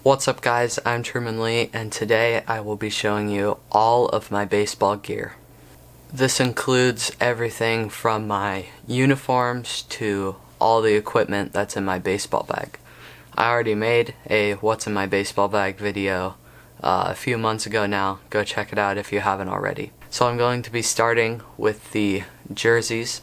What's up guys, I'm Truman Lee and today I will be showing you all of my baseball gear. This includes everything from my uniforms to all the equipment that's in my baseball bag. I already made a what's in my baseball bag video a few months ago now. Go check it out if you haven't already. So I'm going to be starting with the jerseys.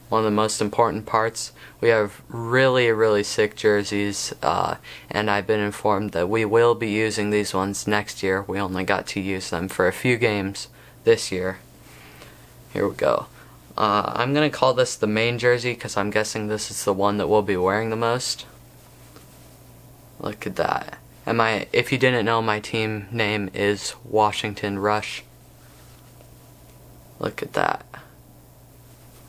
One of the most important parts. We have really sick jerseys, and I've been informed that we will be using these ones next year. We only got to use them for a few games this year. Here we go. I'm going to call this the main jersey because I'm guessing this is the one that we'll be wearing the most. Look at that. If you didn't know, my team name is Washington Rush. Look at that.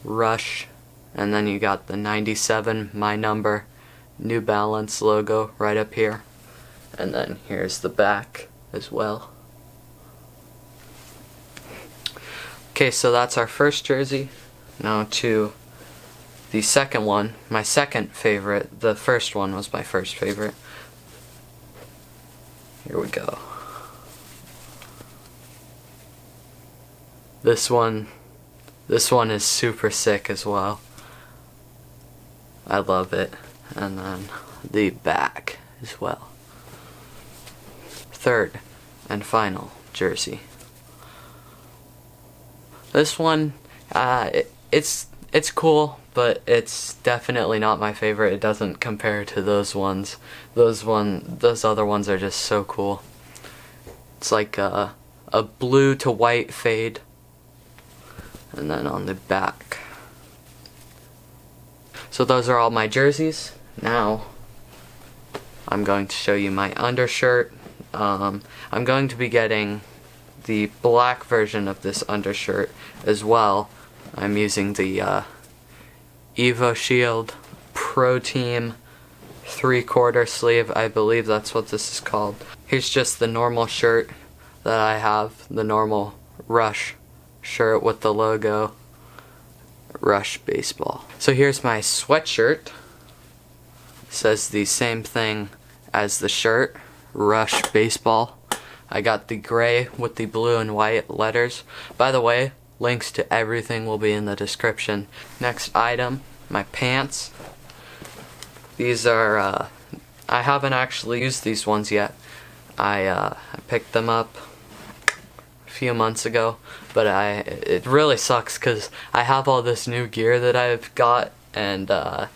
Rush, and then you got the 97, my number, New Balance logo right up here, and then here's the back as well. Okay, so that's our first jersey. Now to the second one, my second favorite. The first one was my first favorite. Here we go. This one is super sick as well. I love it. And then the back as well. Third and final jersey. This one, it's cool, but it's definitely not my favorite. It doesn't compare to those ones. Those other ones are just so cool. It's like a blue to white fade. And then on the back. So those are all my jerseys. Now I'm going to show you my undershirt. I'm going to be getting the black version of this undershirt as well. I'm using the Evo Shield Pro Team 3/4 sleeve. I believe that's what this is called. Here's just the normal shirt that I have, the normal Rush shirt with the logo Rush Baseball. So here's my sweatshirt. It says the same thing as the shirt, Rush Baseball. I got the gray with the blue and white letters. By the way, links to everything will be in the description. Next item, my pants. These are I haven't actually used these ones yet. I picked them up a few months ago, but it really sucks because I have all this new gear that I've got, and I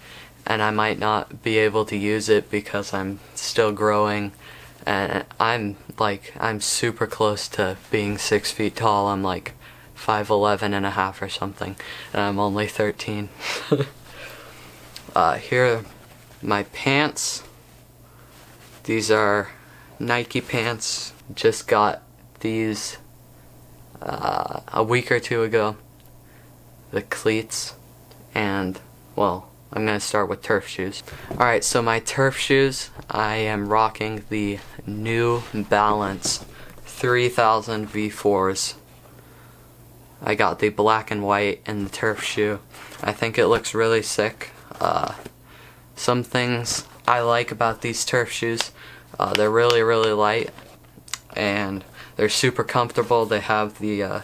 might not be able to use it because I'm still growing, and I'm super close to being 6 feet tall. I'm like 5'11 and a half or something, and I'm only 13. Here are my pants. These are Nike pants. Just got these a week or two ago. The cleats, and well, I'm gonna start with turf shoes. Alright, so my turf shoes, I am rocking the New Balance 3000 V4s. I got the black and white in the turf shoe. I think it looks really sick. Some things I like about these turf shoes, they're really light, and they're super comfortable. They have the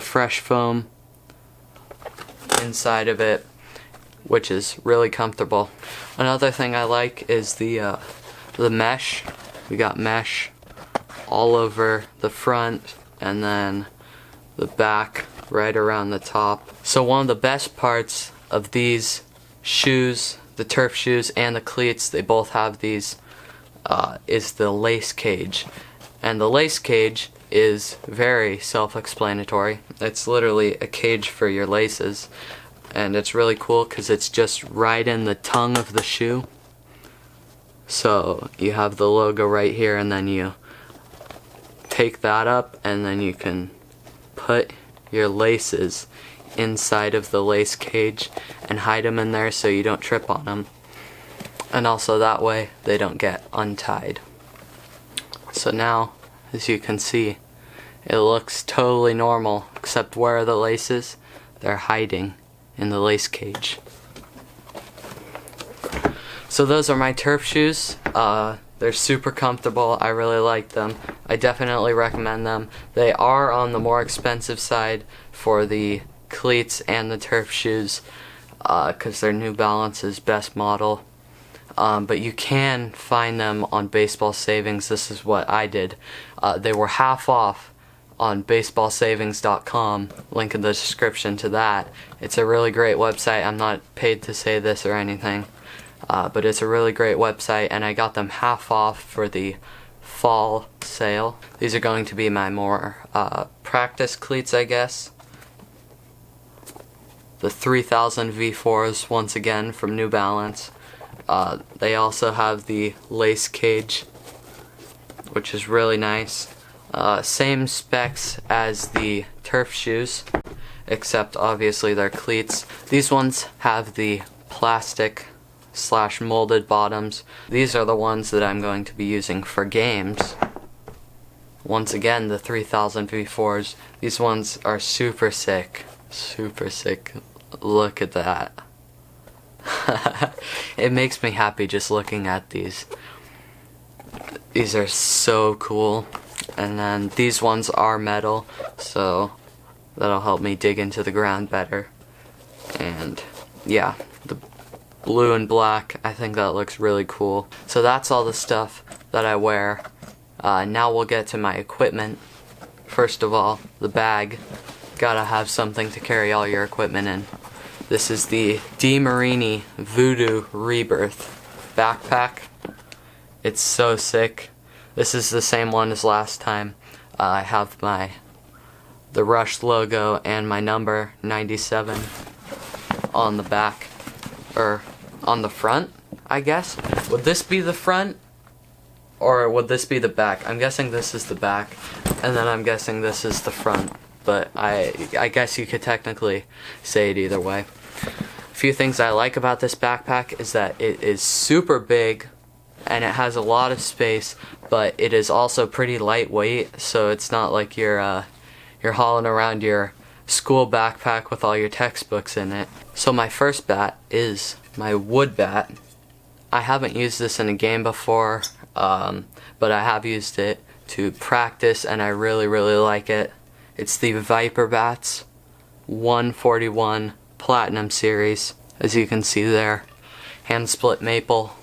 fresh foam inside of it, which is really comfortable. Another thing I like is the mesh. We got mesh all over the front and then the back right around the top. So one of the best parts of these shoes, the turf shoes and the cleats, they both have these, is the lace cage. And the lace cage is very self-explanatory. It's literally a cage for your laces, and it's really cool because it's just right in the tongue of the shoe. So you have the logo right here, and then you take that up and then you can put your laces inside of the lace cage and hide them in there so you don't trip on them, and also that way they don't get untied. So now, as you can see, it looks totally normal, except where are the laces? They're hiding in the lace cage. So those are my turf shoes. They're super comfortable. I really like them. I definitely recommend them. They are on the more expensive side for the cleats and the turf shoes because they're New Balance's best model. But you can find them on Baseball Savings. This is what I did. They were half off on baseballsavings.com. Link in the description to that. It's a really great website. I'm not paid to say this or anything. But it's a really great website, and I got them half off for the fall sale. These are going to be my more practice cleats, I guess. The 3000 V4s, once again, from New Balance. They also have the lace cage, which is really nice. Same specs as the turf shoes, except obviously they're cleats. These ones have the plastic / molded bottoms. These are the ones that I'm going to be using for games. Once again, the 3000 V4s. These ones are super sick. Super sick. Look at that. It makes me happy just looking at these. These are so cool. And then these ones are metal, so that'll help me dig into the ground better. And yeah, the blue and black, I think that looks really cool. So that's all the stuff that I wear. Now we'll get to my equipment. First of all, the bag. Gotta have something to carry all your equipment in. This is the DeMarini Voodoo Rebirth backpack. It's so sick. This is the same one as last time. I have the Rush logo and my number 97 on the back, or on the front, I guess. Would this be the front, or would this be the back? I'm guessing this is the back, and then I'm guessing this is the front, but I guess you could technically say it either way. A few things I like about this backpack is that it is super big, and it has a lot of space, but it is also pretty lightweight, so it's not like you're hauling around your school backpack with all your textbooks in it. So my first bat is my wood bat. I haven't used this in a game before, but I have used it to practice, and I really like it. It's the Viper Bats 141 Platinum Series, as you can see there. Hand split maple.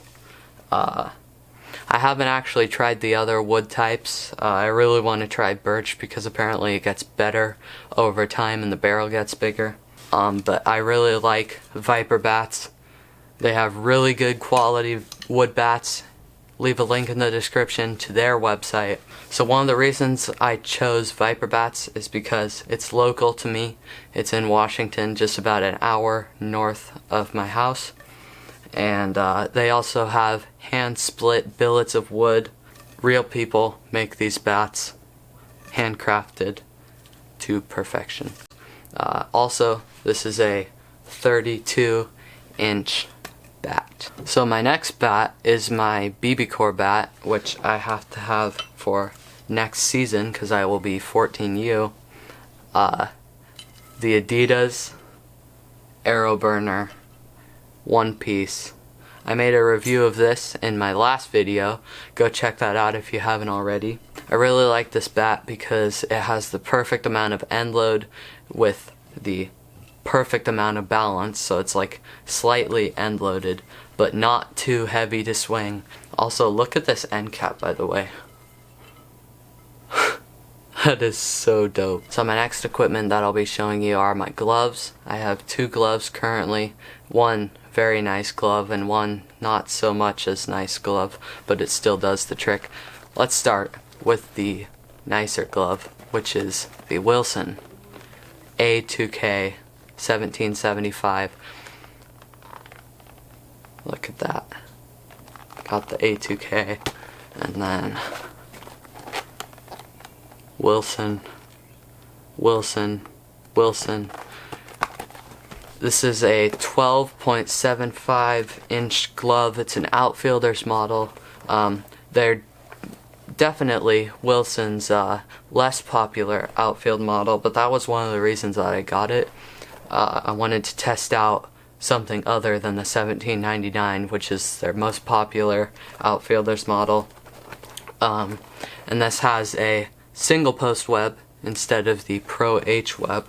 I haven't actually tried the other wood types. I really want to try birch because apparently it gets better over time and the barrel gets bigger. But I really like Viper bats. They have really good quality wood bats. Leave a link in the description to their website. So one of the reasons I chose Viper bats is because it's local to me. It's in Washington, just about an hour north of my house. And they also have hand split billets of wood. Real people make these bats, handcrafted to perfection. Also, this is a 32-inch bat. So my next bat is my BB Core bat, which I have to have for next season because I will be 14U. The Adidas Aeroburner one piece. I made a review of this in my last video. Go check that out if you haven't already. I really like this bat because it has the perfect amount of end load with the perfect amount of balance, so it's like slightly end loaded but not too heavy to swing. Also, look at this end cap, by the way. That is so dope. So my next equipment that I'll be showing you are my gloves. I have 2 gloves currently. One very nice glove and one not so much as nice glove, but it still does the trick. Let's start with the nicer glove, which is the Wilson A2K 1775. Look at that. Got the A2K, and then Wilson. This is a 12.75 inch glove. It's an outfielder's model. They're definitely Wilson's less popular outfield model, but that was one of the reasons that I got it. I wanted to test out something other than the $17.99, which is their most popular outfielders model. And this has a single post web instead of the Pro H web,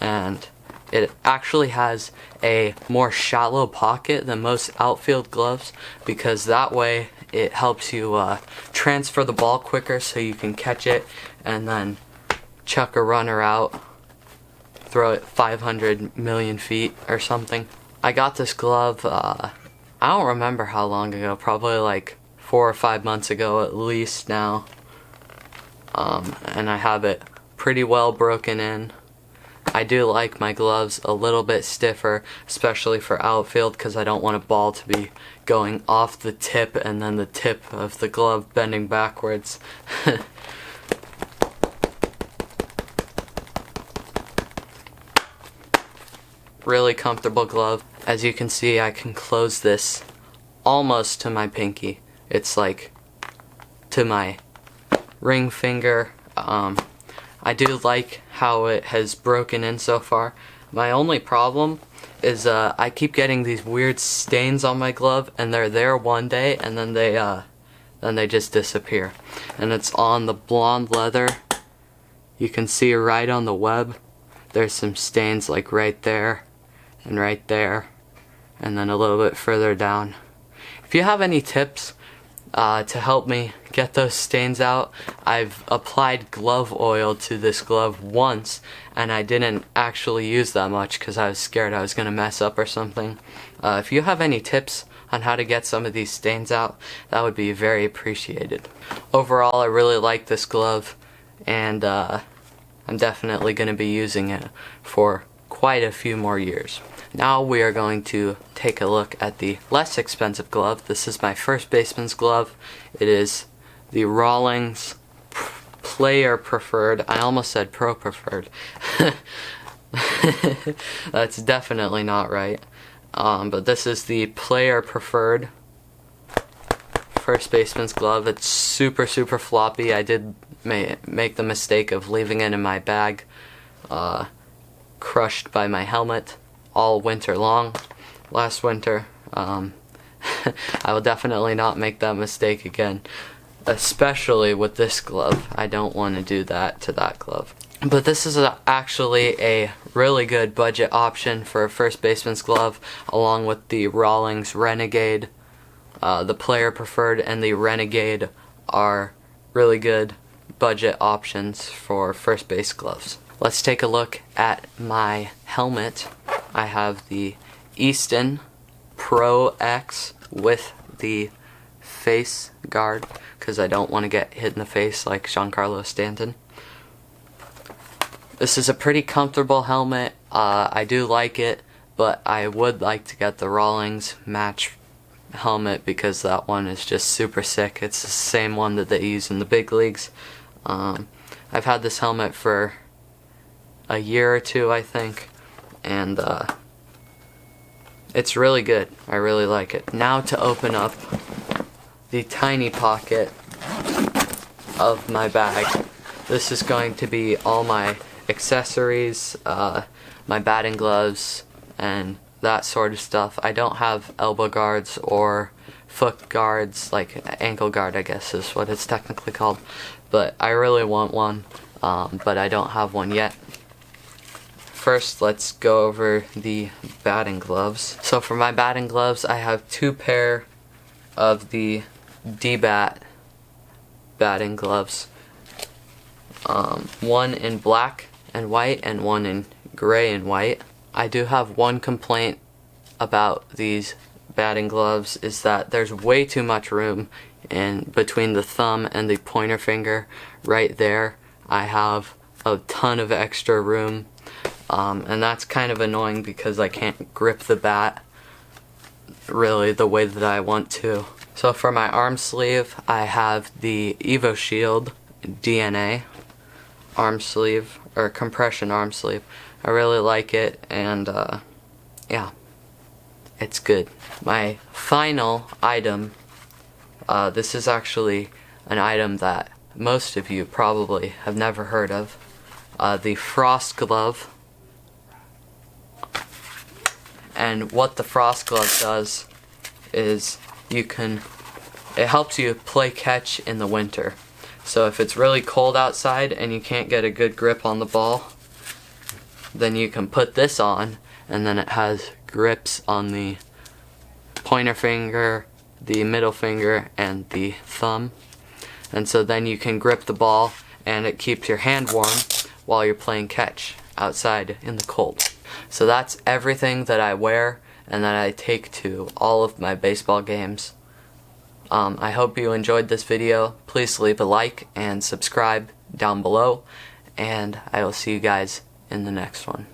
and it actually has a more shallow pocket than most outfield gloves, because that way it helps you transfer the ball quicker so you can catch it and then chuck a runner out, throw it 500 million feet or something. I got this glove, I don't remember how long ago, probably like 4 or 5 months ago at least now. And I have it pretty well broken in. I do like my gloves a little bit stiffer, especially for outfield, because I don't want a ball to be going off the tip and then the tip of the glove bending backwards. Really comfortable glove. As you can see, I can close this almost to my pinky. It's like to my ring finger. I do like how it has broken in so far. My only problem is I keep getting these weird stains on my glove, and they're there one day and then they just disappear. And it's on the blonde leather. You can see right on the web. There's some stains like right there and right there, and then a little bit further down. If you have any tips to help me get those stains out, I've applied glove oil to this glove once, and I didn't actually use that much because I was scared I was going to mess up or something. If you have any tips on how to get some of these stains out, that would be very appreciated. Overall, I really like this glove, and I'm definitely going to be using it for quite a few more years. Now we are going to take a look at the less expensive glove. This is my first baseman's glove. It is the Rawlings Player Preferred. I almost said Pro Preferred. That's definitely not right. But this is the Player Preferred first baseman's glove. It's super floppy. I did make the mistake of leaving it in my bag, crushed by my helmet all winter long last winter. I will definitely not make that mistake again, especially with this glove. I don't want to do that to that glove. But this is actually a really good budget option for a first baseman's glove, along with the Rawlings Renegade. The Player Preferred and the Renegade are really good budget options for first base gloves. Let's take a look at my helmet. I have the Easton Pro X with the face guard, because I don't want to get hit in the face like Giancarlo Stanton. This is a pretty comfortable helmet. I do like it, but I would like to get the Rawlings match helmet, because that one is just super sick. It's the same one that they use in the big leagues. I've had this helmet for a year or two, I think, and it's really good. I really like it. Now to open up the tiny pocket of my bag. This is going to be all my accessories, my batting gloves, and that sort of stuff. I don't have elbow guards or foot guards, like ankle guard I guess is what it's technically called, but I really want one, but I don't have one yet. First, let's go over the batting gloves. So for my batting gloves, I have 2 pair of the D-Bat batting gloves. One in black and white and one in gray and white. I do have one complaint about these batting gloves, is that there's way too much room in between the thumb and the pointer finger. Right there, I have a ton of extra room. And that's kind of annoying because I can't grip the bat really the way that I want to. So for my arm sleeve, I have the Evo Shield DNA arm sleeve, or compression arm sleeve. I really like it, and yeah, it's good. My final item, this is actually an item that most of you probably have never heard of, the Frost Glove. And what the frost glove does is it helps you play catch in the winter. So if it's really cold outside and you can't get a good grip on the ball, then you can put this on, and then it has grips on the pointer finger, the middle finger, and the thumb. And so then you can grip the ball and it keeps your hand warm while you're playing catch outside in the cold. So that's everything that I wear and that I take to all of my baseball games. I hope you enjoyed this video. Please leave a like and subscribe down below, and I will see you guys in the next one.